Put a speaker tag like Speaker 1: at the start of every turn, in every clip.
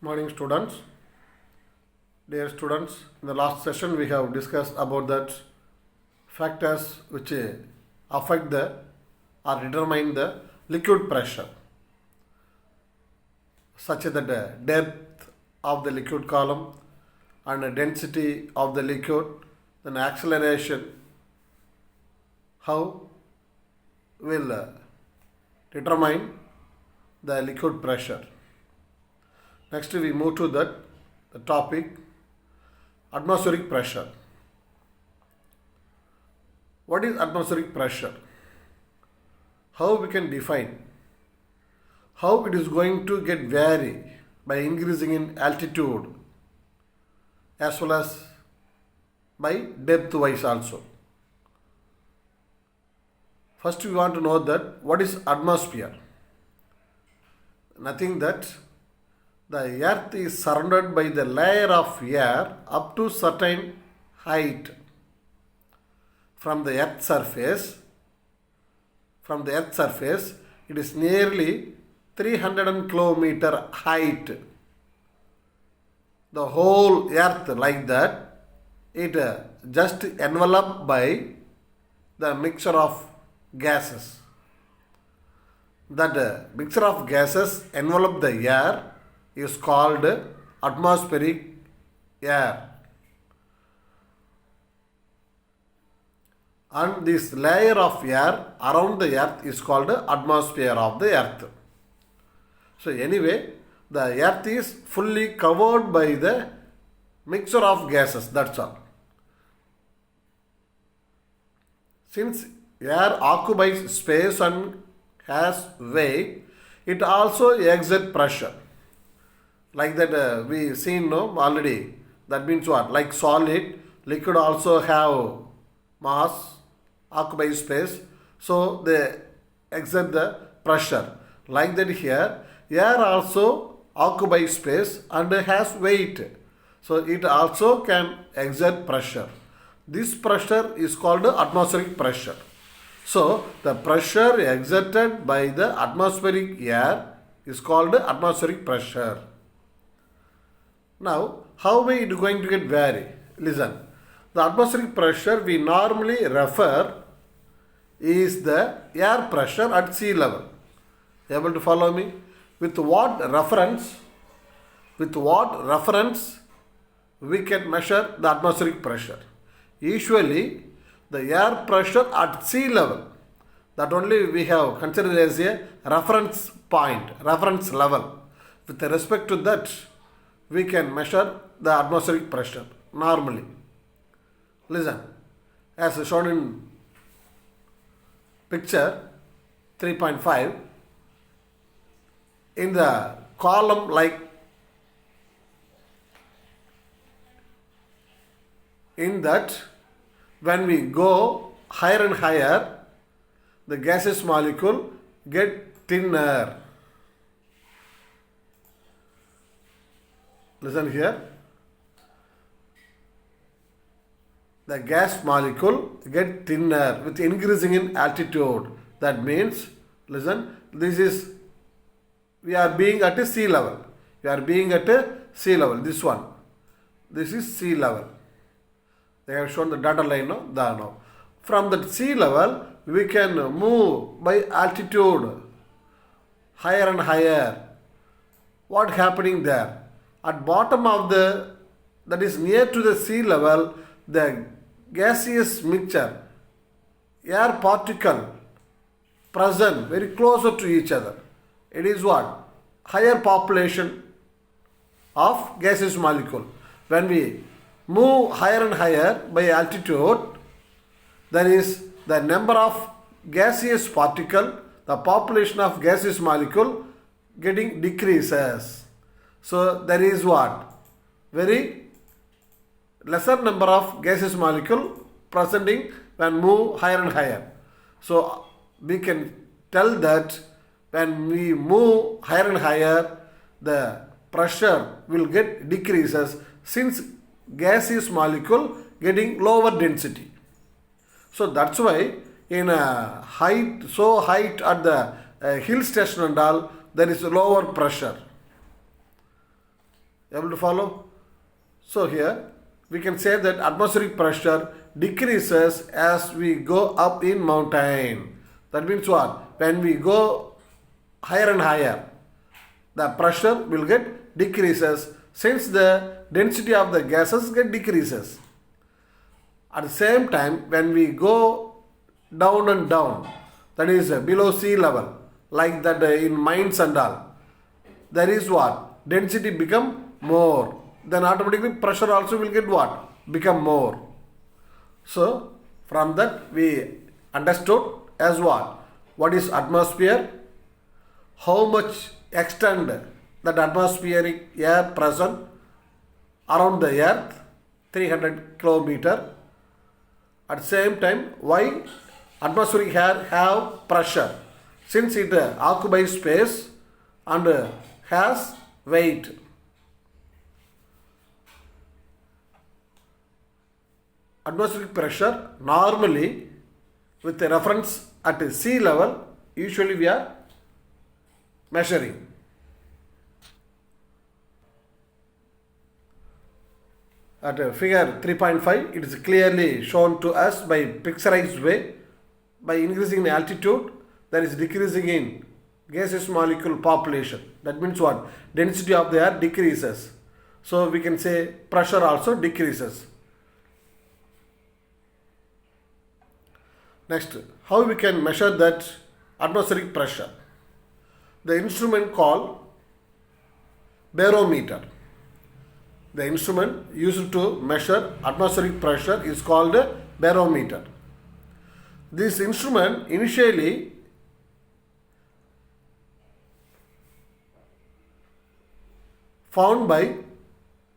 Speaker 1: Morning students. Dear students, in the last session we have discussed about that factors which affect the or determine the liquid pressure, such as the depth of the liquid column and the density of the liquid, then acceleration, how will determine the liquid pressure. Next we move to the topic atmospheric pressure. What is atmospheric pressure? How we can define? How it is going to get vary by increasing in altitude as well as by depth wise also. First we want to know that what is atmosphere? Nothing that the earth is surrounded by the layer of air up to certain height from the earth surface. From the earth surface, it is nearly 300 kilometer height. The whole earth like that, it just enveloped by the mixture of gases. That mixture of gases envelop the air is called atmospheric air. And this layer of air around the earth is called atmosphere of the earth. So anyway, the earth is fully covered by the mixture of gases, that's all. Since air occupies space and has weight, it also exerts pressure. Like that we seen already. That means what? Like solid, liquid also have mass, occupy space. So they exert the pressure. Like that here, air also occupies space and has weight. So it also can exert pressure. This pressure is called atmospheric pressure. So the pressure exerted by the atmospheric air is called atmospheric pressure. Now, how is it going to get vary? Listen, the atmospheric pressure we normally refer is the air pressure at sea level. Able to follow me? With what reference? With what reference we can measure the atmospheric pressure? Usually, the air pressure at sea level, that only we have considered as a reference point, reference level. With respect to that, we can measure the atmospheric pressure normally. Listen, as shown in picture 3.5, in the column like in that when we go higher and higher, the gaseous molecule get thinner. Listen here. The gas molecule get thinner with increasing in altitude. That means, listen, this is, we are being at a sea level. We are being at a sea level. This one. This is sea level. They have shown the dotted line now. From the sea level, we can move by altitude higher and higher. What happening there? At bottom of the, that is near to the sea level, the gaseous mixture, air particle present very closer to each other. It is what? Higher population of gaseous molecule. When we move higher and higher by altitude, there is the number of gaseous particle, the population of gaseous molecule getting decreases. So there is what? Very lesser number of gaseous molecule presenting when move higher and higher. So we can tell that when we move higher and higher, the pressure will get decreases since gaseous molecule getting lower density. So that's why in a height at the hill station and all, there is lower pressure. Able to follow? So here we can say that atmospheric pressure decreases as we go up in mountain. That means what? When we go higher and higher, the pressure will get decreases since the density of the gases get decreases. At the same time, when we go down and down, that is below sea level, like that in mines and all, there is what? Density become more. Then automatically pressure also will get what? Become more. So from that we understood as what? What is atmosphere? How much extent that atmospheric air present around the earth? 300 kilometer. At the same time, why atmospheric air have pressure? Since it occupies space and has weight. Atmospheric pressure normally with a reference at sea level, usually we are measuring. At figure 3.5, it is clearly shown to us by picturized way. By increasing in altitude, there is decreasing in gaseous molecule population. That means what? Density of the air decreases. So we can say pressure also decreases. Next, how we can measure that atmospheric pressure? The instrument called barometer. The instrument used to measure atmospheric pressure is called a barometer. This instrument initially found by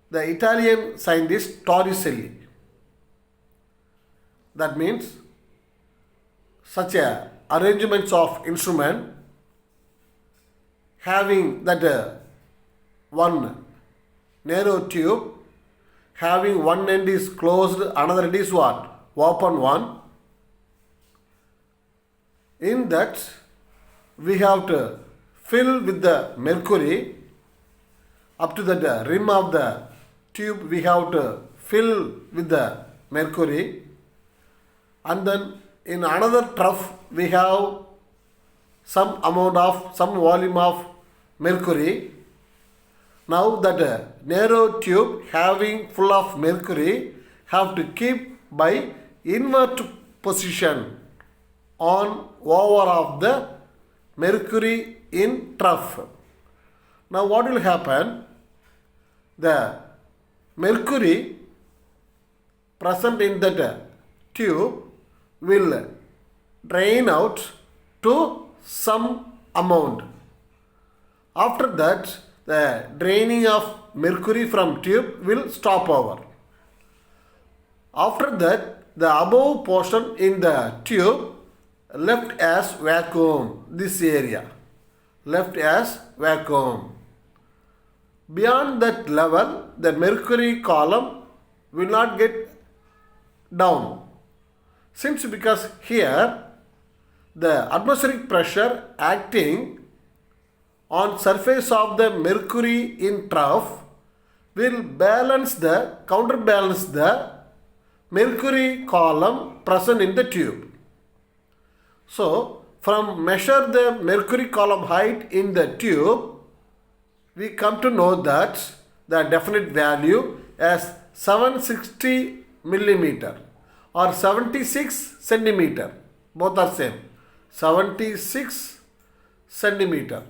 Speaker 1: the Italian scientist Torricelli. That means such a arrangements of instrument having that one narrow tube, having one end is closed, another end is what? Open one. In that we have to fill with the mercury up to the rim of the tube. We have to fill with the mercury, and then in another trough we have some volume of mercury. Now that narrow tube having full of mercury have to keep by invert position on over of the mercury in trough. Now what will happen? The mercury present in that tube will drain out to some amount. After that, the draining of mercury from tube will stop over. After that, the above portion in the tube left as vacuum. This area left as vacuum. Beyond that level, the mercury column will not get down. Since because here the atmospheric pressure acting on surface of the mercury in trough will counterbalance the mercury column present in the tube. So from measure the mercury column height in the tube, we come to know that the definite value as 760 millimeter or 76 centimeter. Both are same. 76 centimeter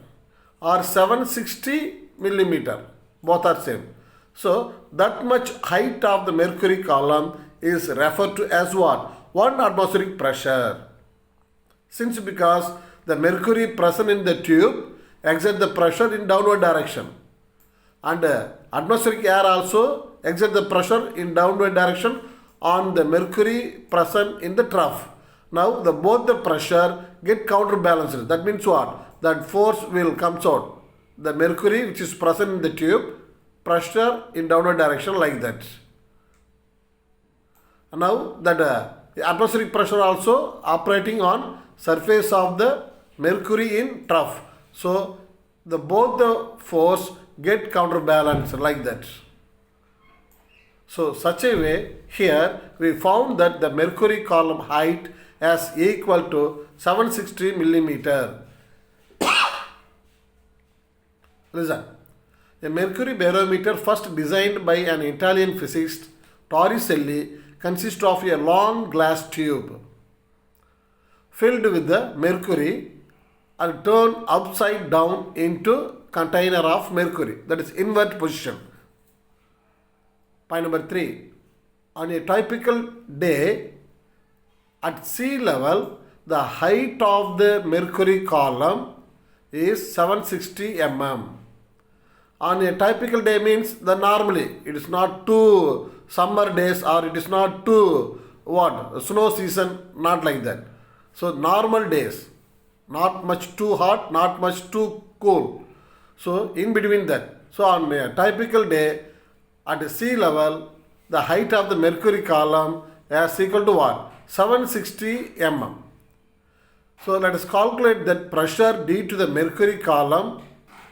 Speaker 1: or 760 millimeter. Both are same. So that much height of the mercury column is referred to as what? 1 atmospheric pressure. Since because the mercury present in the tube exert the pressure in downward direction, and atmospheric air also exert the pressure in downward direction on the mercury present in the trough. Now both the pressure get counterbalanced. That means what? That force will comes out. The mercury which is present in the tube, pressure in downward direction like that. Now that atmospheric pressure also operating on surface of the mercury in trough. So both the force get counterbalanced like that. So such a way, here we found that the mercury column height is equal to 760 millimeter. Listen, a mercury barometer first designed by an Italian physicist, Torricelli, consists of a long glass tube filled with the mercury and turned upside down into container of mercury, that is invert position. Point number 3. On a typical day at sea level, the height of the mercury column is 760 mm. On a typical day means the normally, it is not too summer days or it is not too snow season, not like that. So normal days, not much too hot, not much too cool. So in between that. So on a typical day at the sea level, the height of the mercury column is equal to what? 760 mm. So let us calculate that pressure due to the mercury column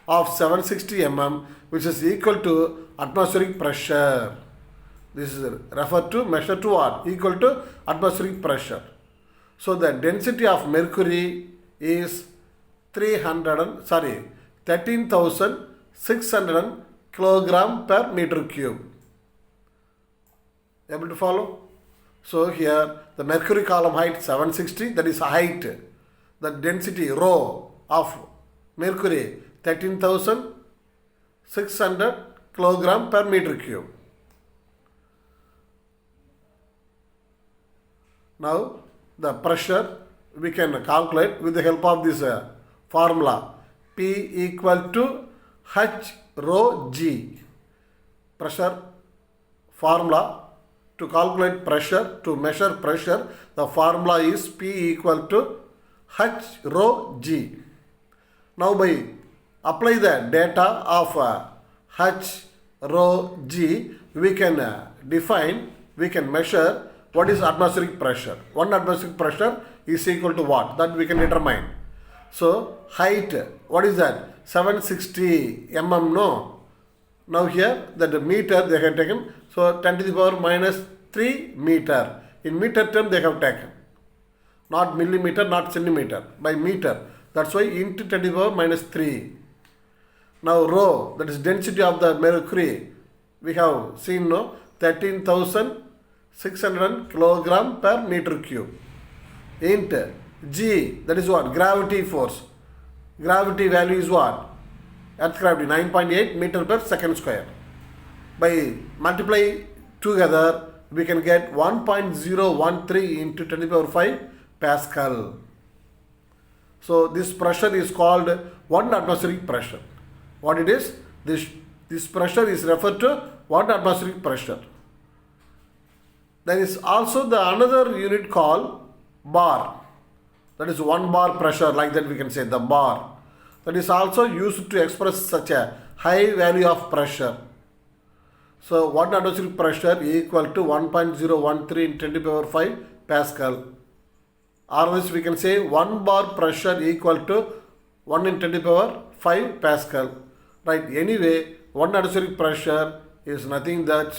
Speaker 1: of 760 mm, which is equal to atmospheric pressure. This is referred to, measured to what? Equal to atmospheric pressure. So the density of mercury is 13,600 kilogram per meter cube. Able to follow? So here the mercury column height 760, that is height. The density rho of mercury 13,600 kilogram per meter cube. Now the pressure we can calculate with the help of this formula. P equal to H rho G. Pressure formula to calculate pressure, to measure pressure, the formula is P equal to H rho G. Now by apply the data of H rho G, we can define, we can measure what is atmospheric pressure. One atmospheric pressure is equal to what? That we can determine. So height, what is that? 760 mm, no? Now here that the meter they have taken, so 10 to the power minus 3 meter. In meter term they have taken. Not millimeter, not centimeter, by meter. That's why into 10 to the power minus 3. Now rho, that is density of the mercury, we have seen, no? 13,600 kilogram per meter cube. Into G, that is what? Gravity force. Gravity value is what? Earth gravity 9.8 meter per second square. By multiply together, we can get 1.013 into 10 to the power 5 Pascal. So this pressure is called 1 atmospheric pressure. What it is? This pressure is referred to 1 atmospheric pressure. There is also the another unit called bar. That is 1 bar pressure, like that we can say the bar. That is also used to express such a high value of pressure. So 1 atmospheric pressure equal to 1.013 in 10 to the power 5 Pascal. Or else we can say 1 bar pressure equal to 1 in 10 to the power 5 Pascal. Right, anyway, 1 atmospheric pressure is nothing that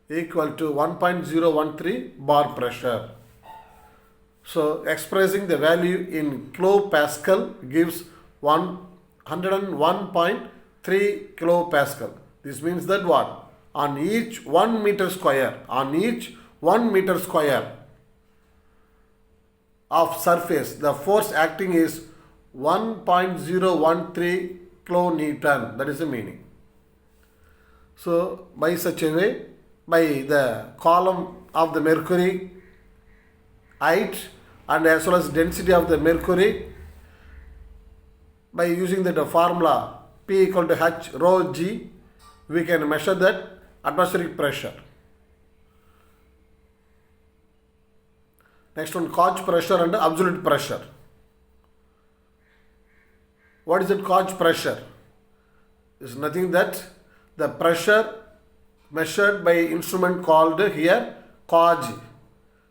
Speaker 1: equal to 1.013 bar pressure. So expressing the value in kilopascal gives 101.3 kilopascal. This means that what? On each 1 meter square, of surface, the force acting is 1.013 kilonewton. That is the meaning. So by such a way, by the column of the mercury height and as well as density of the mercury, by using the formula P equal to H rho G, we can measure that atmospheric pressure. Next one, gauge pressure and absolute pressure. What is that gauge pressure? It's nothing that the pressure measured by instrument called here gauge.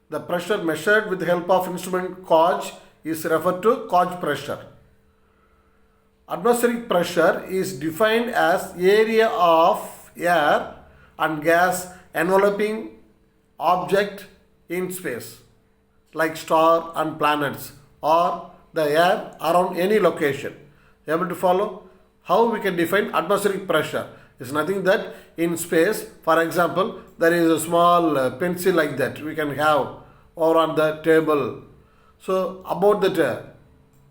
Speaker 1: The pressure measured with the help of instrument gauge is referred to gauge pressure. Atmospheric pressure is defined as area of air and gas enveloping object in space, like star and planets, or the air around any location. Able to follow? How we can define atmospheric pressure? It's nothing that in space, for example, there is a small pencil like that we can have or on the table. So about that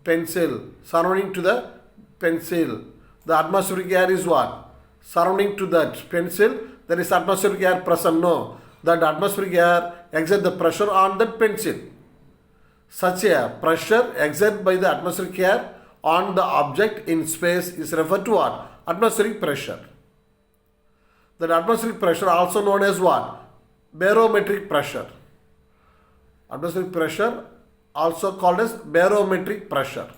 Speaker 1: pencil, surrounding to the pencil, the atmospheric air is what? Surrounding to that pencil, there is atmospheric air present. No, that atmospheric air exert the pressure on that pencil. Such a pressure exerted by the atmospheric air on the object in space is referred to what? Atmospheric pressure. That atmospheric pressure also known as what? Barometric pressure. Atmospheric pressure also called as barometric pressure.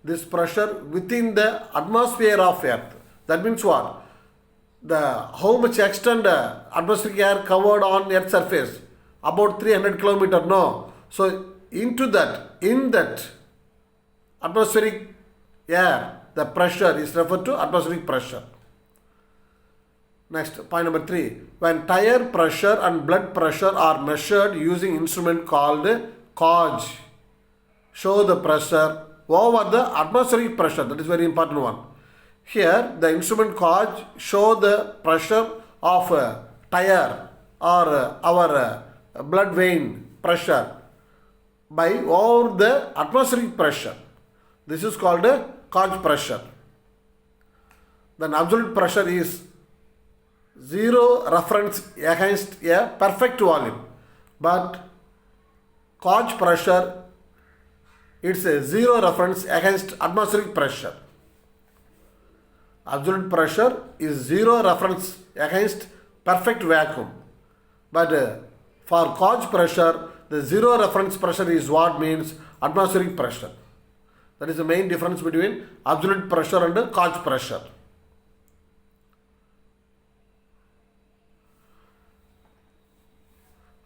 Speaker 1: This pressure within the atmosphere of Earth. That means what? How much extent atmospheric air covered on Earth's surface? About 300 kilometers. No. So into that, in that atmospheric air, the pressure is referred to atmospheric pressure. Next, point number 3. When tire pressure and blood pressure are measured using instrument called gauge, show the pressure over the atmospheric pressure. That is very important one. Here, the instrument gauge show the pressure of a tire or our blood vein pressure by over the atmospheric pressure. This is called a gauge pressure. Then absolute pressure is zero reference against a perfect volume, but gauge pressure, it's a zero reference against atmospheric pressure. Absolute pressure is zero reference against perfect vacuum, but for gauge pressure, the zero reference pressure is what means atmospheric pressure. That is the main difference between absolute pressure and gauge pressure.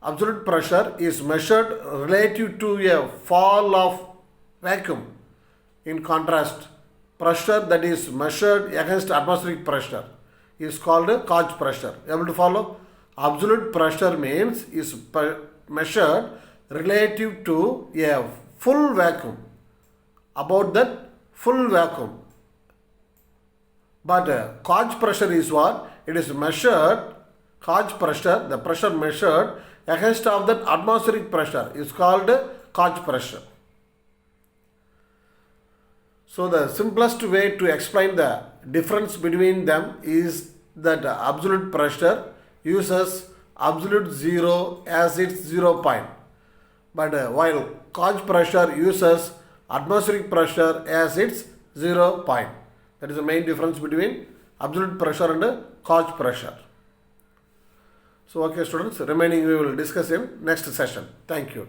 Speaker 1: Absolute pressure is measured relative to a fall of vacuum. In contrast, pressure that is measured against atmospheric pressure is called gauge pressure. Able to follow? Absolute pressure means is measured relative to a full vacuum, about that full vacuum. But gauge pressure is what? It is measured, gauge pressure, the pressure measured against of that atmospheric pressure is called gauge pressure. So the simplest way to explain the difference between them is that absolute pressure uses absolute zero as its 0 point. But while gauge pressure uses atmospheric pressure as its 0 point. That is the main difference between absolute pressure and gauge pressure. So okay students, remaining we will discuss in next session. Thank you.